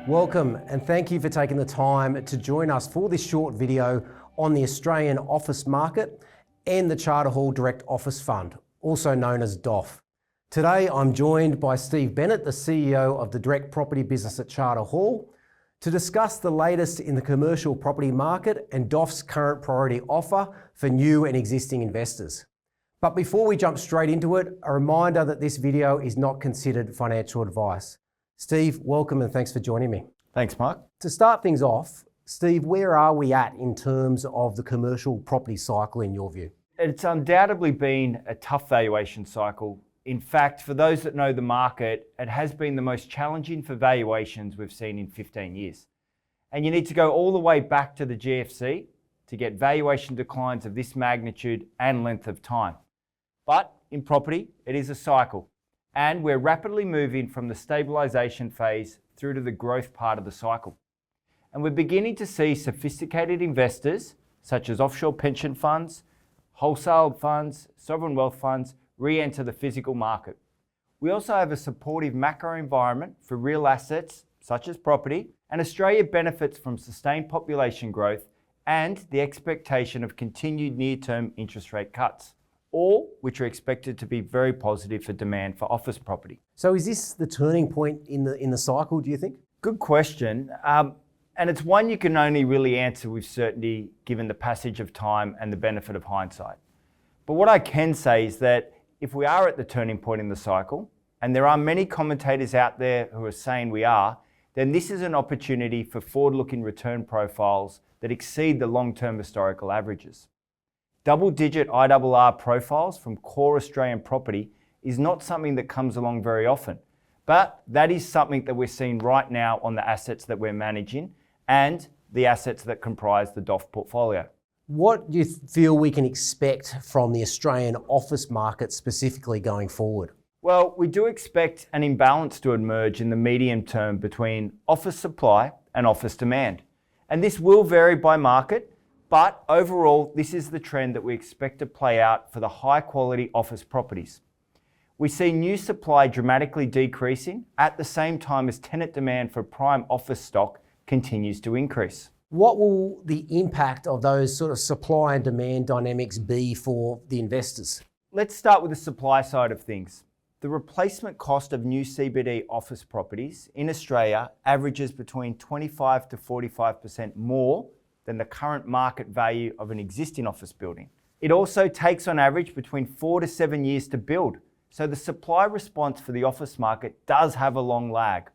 Welcome and thank you for taking the time to join us for this short video on the Australian office market and the Charter Hall Direct Office Fund, also known as DOF. Today I'm joined by Steve Bennett, the CEO of the direct property business at Charter Hall, to discuss the latest in the commercial property market and DOF's current priority offer for new and existing investors. But before we jump straight into it, a reminder that this video is not considered financial advice. Steve, welcome and thanks for joining me. Thanks, Mark. To start things off, Steve, where are we at in terms of the commercial property cycle in your view? It's undoubtedly been a tough valuation cycle. In fact, for those that know the market, it has been the most challenging for valuations we've seen in 15 years. And you need to go all the way back to the GFC to get valuation declines of this magnitude and length of time. But in property, it is a cycle. And we're rapidly moving from the stabilisation phase through to the growth part of the cycle. And we're beginning to see sophisticated investors, such as offshore pension funds, wholesale funds, sovereign wealth funds, re-enter the physical market. We also have a supportive macro environment for real assets, such as property, and Australia benefits from sustained population growth and the expectation of continued near-term interest rate cuts, all which are expected to be very positive for demand for office property. So is this the turning point in the cycle, do you think? Good question. And it's one you can only really answer with certainty given the passage of time and the benefit of hindsight. But what I can say is that if we are at the turning point in the cycle, and there are many commentators out there who are saying we are, then this is an opportunity for forward-looking return profiles that exceed the long-term historical averages. Double-digit IRR profiles from core Australian property is not something that comes along very often, but that is something that we're seeing right now on the assets that we're managing and the assets that comprise the DOF portfolio. What do you feel we can expect from the Australian office market specifically going forward? Well, we do expect an imbalance to emerge in the medium term between office supply and office demand. And this will vary by market, but overall, this is the trend that we expect to play out for the high quality office properties. We see new supply dramatically decreasing at the same time as tenant demand for prime office stock continues to increase. What will the impact of those sort of supply and demand dynamics be for the investors? Let's start with the supply side of things. The replacement cost of new CBD office properties in Australia averages between 25 to 45% more than the current market value of an existing office building. It also takes on average between 4 to 7 years to build. So the supply response for the office market does have a long lag.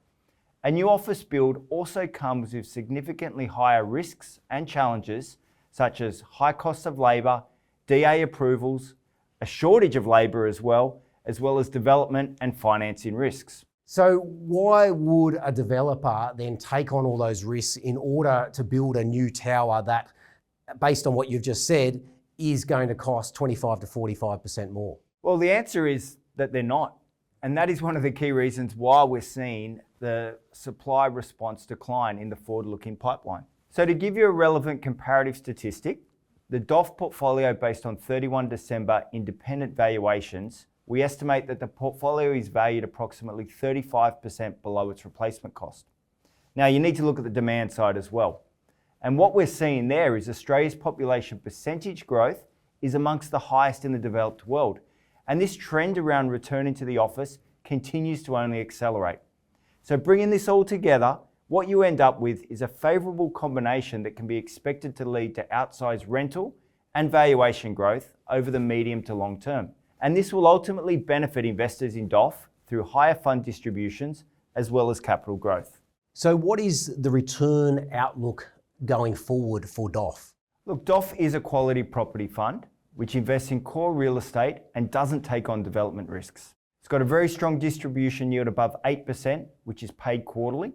A new office build also comes with significantly higher risks and challenges, such as high costs of labour, DA approvals, a shortage of labour as well as development and financing risks. So why would a developer then take on all those risks in order to build a new tower that, based on what you've just said, is going to cost 25 to 45% more? Well, the answer is that they're not. And that is one of the key reasons why we're seeing the supply response decline in the forward-looking pipeline. So to give you a relevant comparative statistic, the DOF portfolio based on 31 December independent valuations, we estimate that the portfolio is valued approximately 35% below its replacement cost. Now you need to look at the demand side as well. And what we're seeing there is Australia's population percentage growth is amongst the highest in the developed world. And this trend around returning to the office continues to only accelerate. So bringing this all together, what you end up with is a favourable combination that can be expected to lead to outsized rental and valuation growth over the medium to long term. And this will ultimately benefit investors in DOF through higher fund distributions as well as capital growth. So what is the return outlook going forward for DOF? Look, DOF is a quality property fund which invests in core real estate and doesn't take on development risks. It's got a very strong distribution yield above 8%, which is paid quarterly.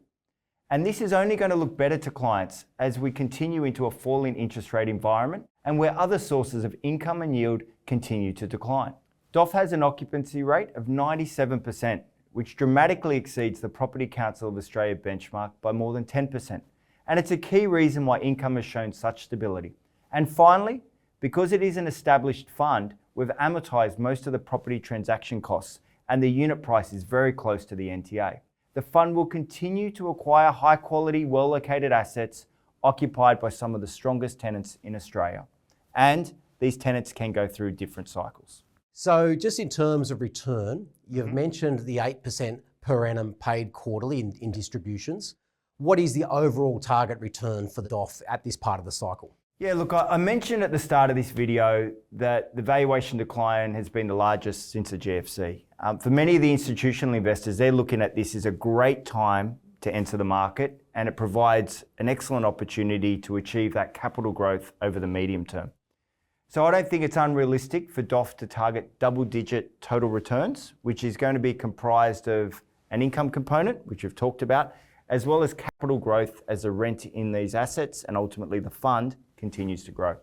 And this is only going to look better to clients as we continue into a falling interest rate environment and where other sources of income and yield continue to decline. DOF has an occupancy rate of 97%, which dramatically exceeds the Property Council of Australia benchmark by more than 10%. And it's a key reason why income has shown such stability. And finally, because it is an established fund, we've amortised most of the property transaction costs and the unit price is very close to the NTA. the fund will continue to acquire high quality, well located assets occupied by some of the strongest tenants in Australia. And these tenants can go through different cycles. So just in terms of return, you've mentioned the 8% per annum paid quarterly in distributions. What is the overall target return for the DOF at this part of the cycle? Yeah, look, I mentioned at the start of this video that the valuation decline has been the largest since the GFC. For many of the institutional investors, they're looking at this as a great time to enter the market, and it provides an excellent opportunity to achieve that capital growth over the medium term. So I don't think it's unrealistic for DOF to target double-digit total returns, which is going to be comprised of an income component, which we've talked about, as well as capital growth as the rent in these assets and ultimately the fund continues to grow.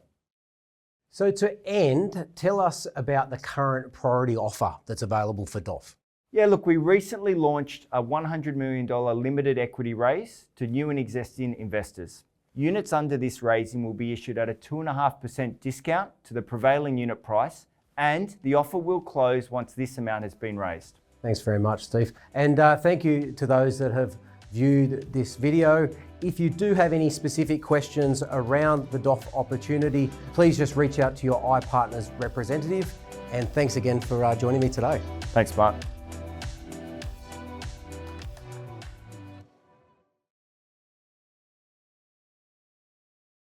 So to end, tell us about the current priority offer that's available for DOF. Yeah, look, we recently launched a $100 million limited equity raise to new and existing investors. Units under this raising will be issued at a 2.5% discount to the prevailing unit price, and the offer will close once this amount has been raised. Thanks very much, Steve. And thank you to those that have viewed this video. If you do have any specific questions around the DOF opportunity, please just reach out to your iPartners representative. And thanks again for joining me today. Thanks, Mark.